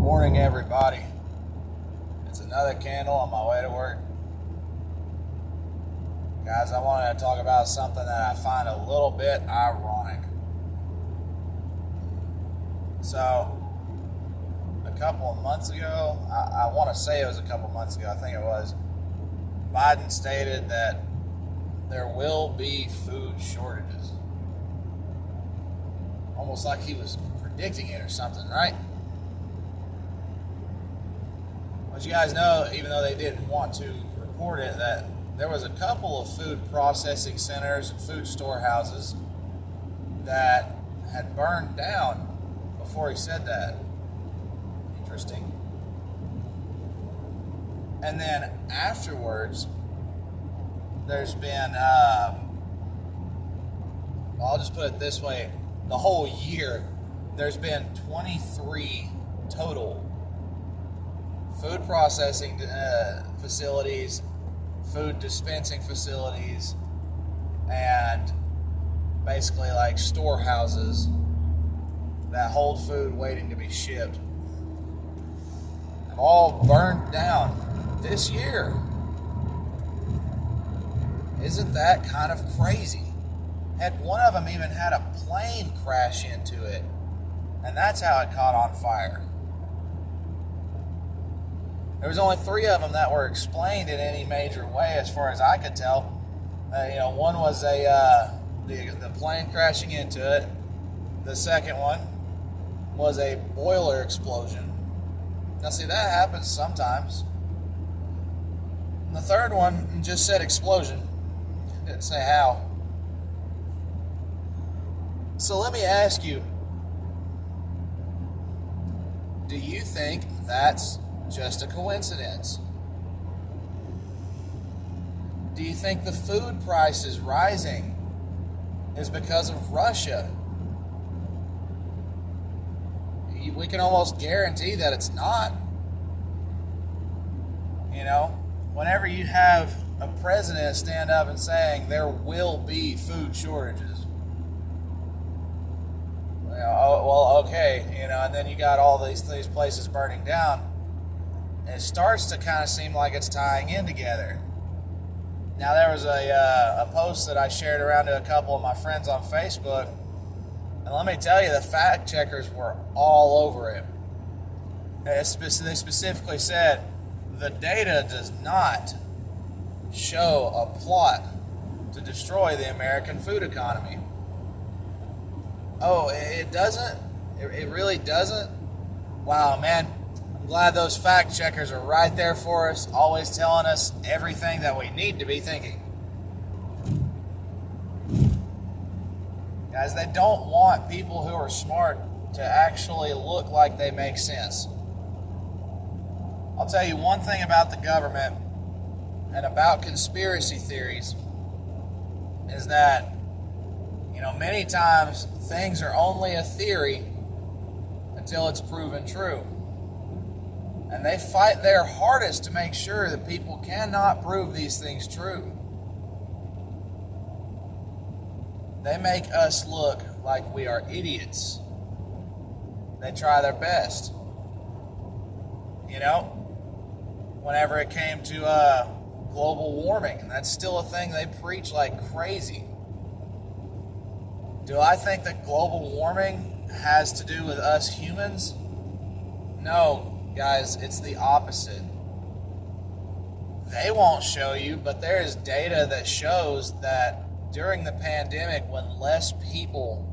Morning, everybody. It's another candle on my way to work. Guys, I wanted to talk about something that I find a little bit ironic. So, a couple of months ago, I want to say it was a couple of months ago, I think it was, Biden stated that there will be food shortages. Almost like he was predicting it or something, right? But you guys know, even though they didn't want to report it, that there was a couple of food processing centers and food storehouses that had burned down before he said that. Interesting. And then afterwards, there's been, I'll just put it this way, the whole year, there's been 23 total food processing facilities, food dispensing facilities, and basically like storehouses that hold food waiting to be shipped, have all burned down this year. Isn't that kind of crazy? Heck, one of them even had a plane crash into it, and that's how it caught on fire. There was only 3 of them that were explained in any major way, as far as I could tell. One was the plane crashing into it. The second one was a boiler explosion. Now, see, that happens sometimes. And the third one just said explosion. It didn't say how. So let me ask you, do you think that's just a coincidence? Do you think the food prices rising is because of Russia? We can almost guarantee that it's not. Whenever you have a president stand up and saying there will be food shortages, okay, and then you got all these places burning down. It starts to kind of seem like it's tying in together. Now, there was a post that I shared around to a couple of my friends on Facebook, and let me tell you, the fact checkers were all over it. They specifically said, the data does not show a plot to destroy the American food economy. Oh, it doesn't? It really doesn't? Wow, man. I'm glad those fact checkers are right there for us, always telling us everything that we need to be thinking. Guys, they don't want people who are smart to actually look like they make sense. I'll tell you one thing about the government and about conspiracy theories is that, many times things are only a theory until it's proven true. And they fight their hardest to make sure that people cannot prove these things true. They make us look like we are idiots. They try their best. Whenever it came to global warming, and that's still a thing they preach like crazy. Do I think that global warming has to do with us humans? No, guys, it's the opposite. They won't show you, but there is data that shows that during the pandemic, when less people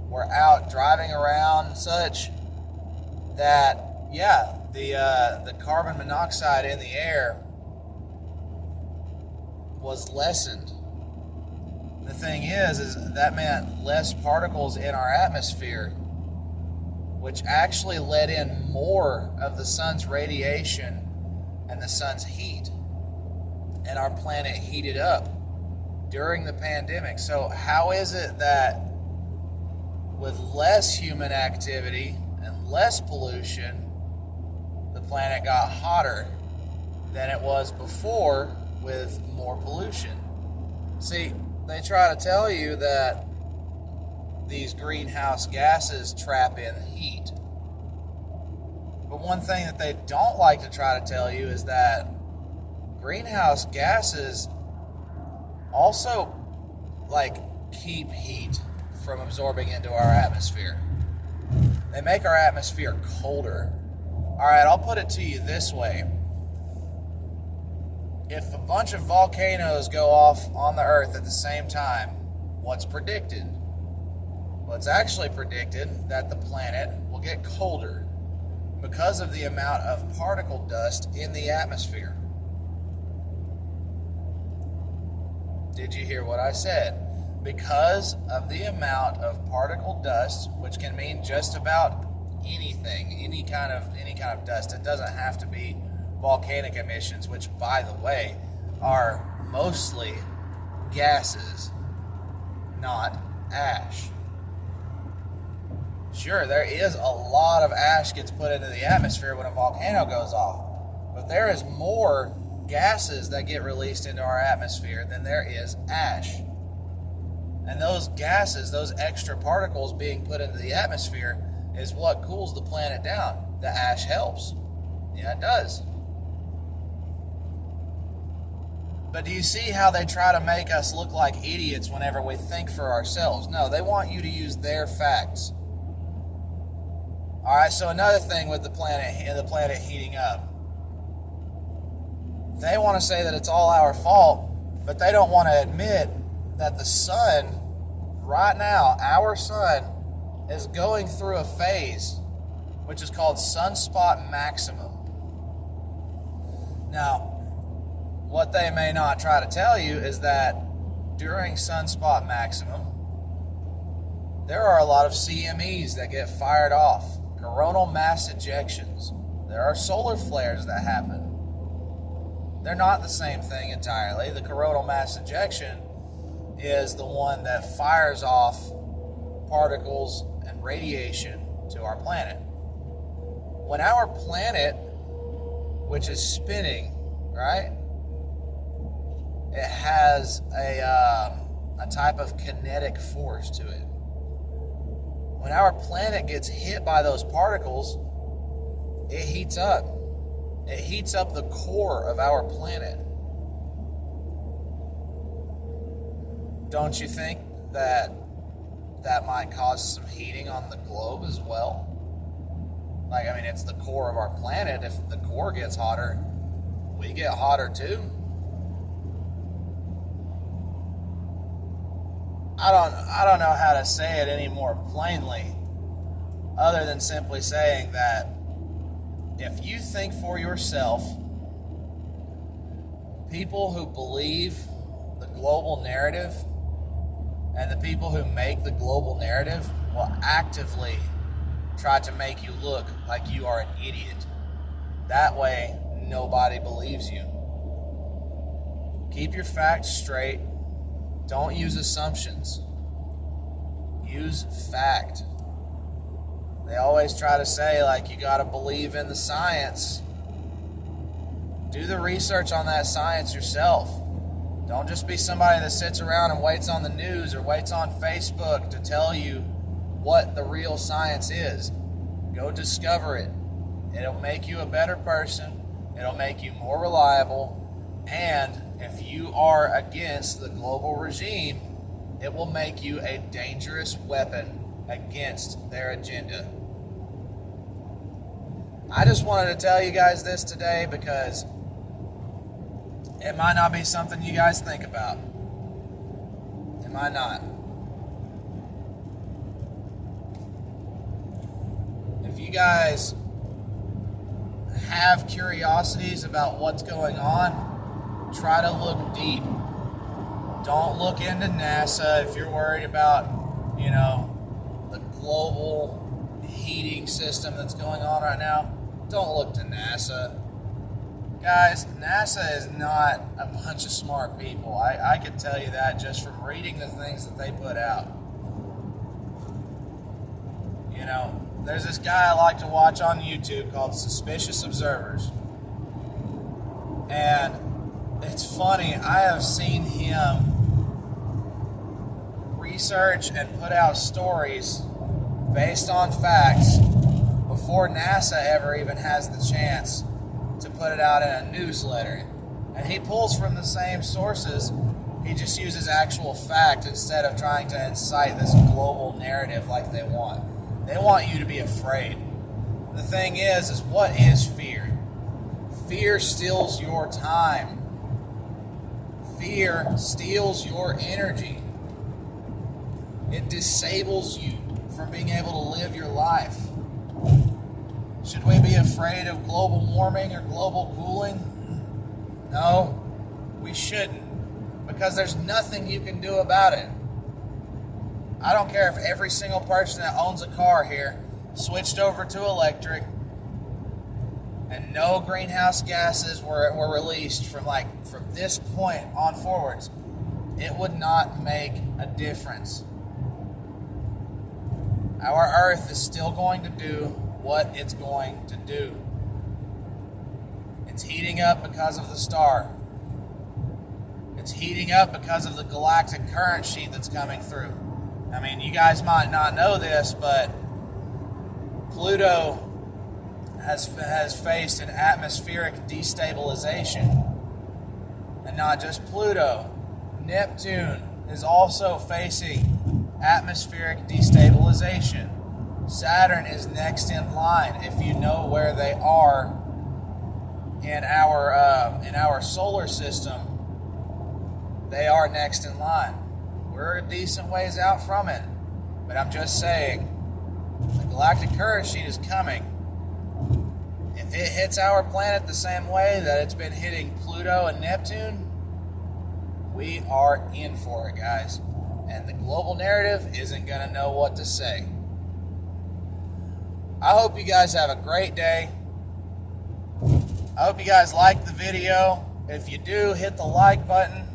were out driving around and such, that, the carbon monoxide in the air was lessened. The thing is that meant less particles in our atmosphere, which actually let in more of the sun's radiation and the sun's heat, and our planet heated up during the pandemic. So how is it that with less human activity and less pollution, the planet got hotter than it was before with more pollution? See, they try to tell you that these greenhouse gases trap in heat. But one thing that they don't like to try to tell you is that greenhouse gases also like keep heat from absorbing into our atmosphere. They make our atmosphere colder. All right, I'll put it to you this way. If a bunch of volcanoes go off on the Earth at the same time, what's predicted? Well, it's actually predicted that the planet will get colder because of the amount of particle dust in the atmosphere. Did you hear what I said? Because of the amount of particle dust, which can mean just about anything, any kind of dust. It doesn't have to be volcanic emissions, which, by the way, are mostly gases, not ash. Sure, there is a lot of ash gets put into the atmosphere when a volcano goes off, but there is more gases that get released into our atmosphere than there is ash. And those gases, those extra particles being put into the atmosphere, is what cools the planet down. The ash helps. Yeah, it does. But do you see how they try to make us look like idiots whenever we think for ourselves? No, they want you to use their facts. All right, so another thing with the planet heating up. They want to say that it's all our fault, but they don't want to admit that the sun, right now, our sun, is going through a phase which is called sunspot maximum. Now, what they may not try to tell you is that during sunspot maximum, there are a lot of CMEs that get fired off, coronal mass ejections. There are solar flares that happen. They're not the same thing entirely. The coronal mass ejection is the one that fires off particles and radiation to our planet. When our planet, which is spinning, right, it has a type of kinetic force to it. When our planet gets hit by those particles, it heats up. It heats up the core of our planet. Don't you think that might cause some heating on the globe as well? Like, I mean, it's the core of our planet. If the core gets hotter, we get hotter too. I don't know how to say it any more plainly other than simply saying that if you think for yourself, people who believe the global narrative and the people who make the global narrative will actively try to make you look like you are an idiot. That way, nobody believes you. Keep your facts straight. Don't use assumptions. Use fact. They always try to say, like, you got to believe in the science. Do the research on that science yourself. Don't just be somebody that sits around and waits on the news or waits on Facebook to tell you what the real science is. Go discover it. It'll make you a better person. It'll make you more reliable. And if you are against the global regime, it will make you a dangerous weapon against their agenda. I just wanted to tell you guys this today because it might not be something you guys think about. It might not. If you guys have curiosities about what's going on, try to look deep. Don't look into NASA if you're worried about, the global heating system that's going on right now. Don't look to NASA. Guys, NASA is not a bunch of smart people. I can tell you that just from reading the things that they put out. There's this guy I like to watch on YouTube called Suspicious Observers. And it's funny, I have seen him research and put out stories based on facts before NASA ever even has the chance to put it out in a newsletter. And he pulls from the same sources. He just uses actual fact instead of trying to incite this global narrative like they want. They want you to be afraid. The thing is what is fear? Fear steals your time. Fear steals your energy. It disables you from being able to live your life. Should we be afraid of global warming or global cooling? No, we shouldn't, because there's nothing you can do about it. I don't care if every single person that owns a car here switched over to electric and no greenhouse gases were released from this point on forwards. It would not make a difference. Our Earth is still going to do what it's going to do. It's heating up because of the star. It's heating up because of the galactic current sheet that's coming through. I mean, you guys might not know this, but Pluto has faced an atmospheric destabilization. And not just Pluto. Neptune is also facing atmospheric destabilization. Saturn is next in line. If you know where they are in our solar system, they are next in line. We're a decent ways out from it, but I'm just saying, the galactic current sheet is coming. If it hits our planet the same way that it's been hitting Pluto and Neptune, we are in for it, guys. And the global narrative isn't going to know what to say. I hope you guys have a great day. I hope you guys liked the video. If you do, hit the like button.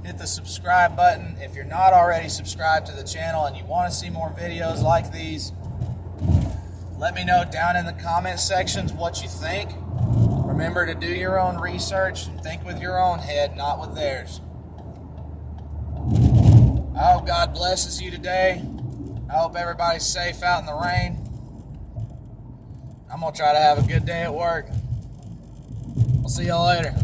Hit the subscribe button. If you're not already subscribed to the channel and you want to see more videos like these, let me know down in the comment sections what you think. Remember to do your own research and think with your own head, not with theirs. I hope God blesses you today. I hope everybody's safe out in the rain. I'm going to try to have a good day at work. I'll see y'all later.